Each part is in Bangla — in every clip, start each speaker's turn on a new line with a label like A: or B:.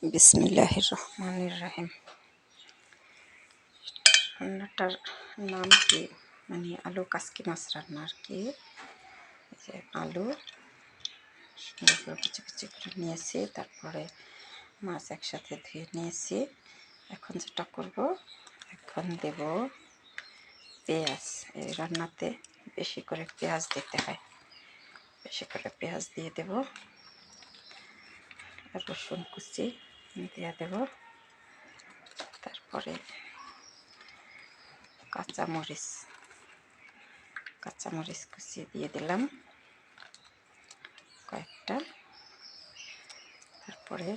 A: বিসমিল্লাহির রহমানির রহিম। রান্নাটার নাম কি, মানে আলু কাসকি মাছ রান্না আর কি। যে আলু সুন্দর কুচি কুচি করে নিয়েছি, তারপরে মাছ একসাথে ধুয়ে নিয়েছি। এখন যেটা করব, এখন দেব পেঁয়াজ। এই রান্নাতে বেশি করে পেঁয়াজ দিতে হয়, বেশি করে পেঁয়াজ দিয়ে দেব। রসুন কুচি দিয়ে দেব, তারপরে কাঁচামরিচ কুচি দিয়ে দিলাম কয়েকটা। তারপরে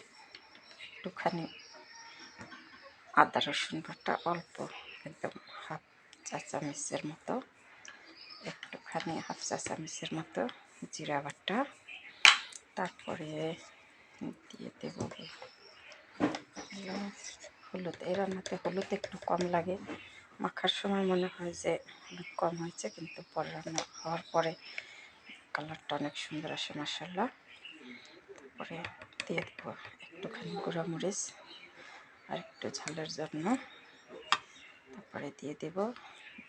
A: একটুখানি আদা রসুন বাটা, অল্প একদম হাফ চা চামচের মতো, একটুখানি হাফ চা চামচের মতো জিরা বাটা। তারপরে দিয়ে দেব হলুদ। এই রান্নাতে হলুদ একটু কম লাগে, মাখার সময় মনে হয় যে হলুদ কম হয়েছে, কিন্তু পরে রান্না হওয়ার পরে কালারটা অনেক সুন্দর আসে মাশাআল্লাহ। তারপরে দিয়ে দেব একটুখানি গুঁড়া মরিচ আর একটু ঝালের জন্য। তারপরে দিয়ে দেব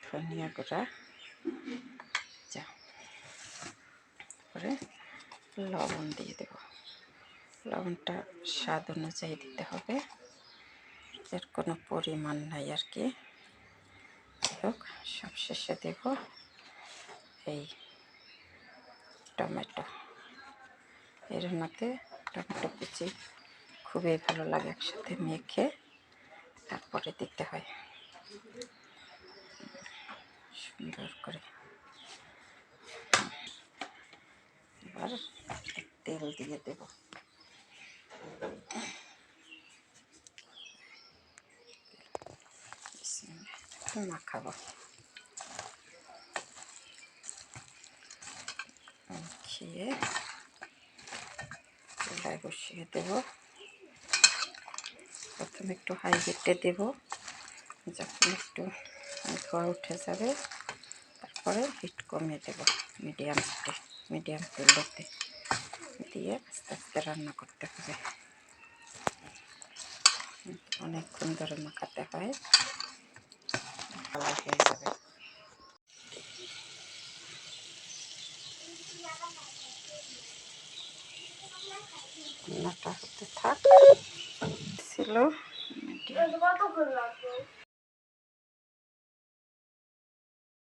A: ধনিয়া গুঁড়া, তারপরে লবণ দিয়ে দেব। লবণটা স্বাদ অনুযায়ী দিতে হবে, এর কোনো পরিমাণ নাই আর কি। হোক, সবশেষে দেব এই টমেটো। এই রান্নাতে টমেটো কুচি খুবই ভালো লাগে, একসাথে মেখে তারপরে দিতে হয় সুন্দর করে। এবার তেল দিয়ে দেব। মাখাবো, খেয়ে চুলায় বসিয়ে দেব। প্রথমে একটু হাই হিটে দেব, যখন একটু ধোঁয়া উঠে যাবে তারপরে হিট কমিয়ে দেব। মিডিয়াম তেলতে দিয়ে আস্তে আস্তে রান্না করতে হবে। অনেকক্ষণ ধরে মাখাতে হয়, কালার হয়ে যাবে। রান্নাটা হতে থাক ছিল।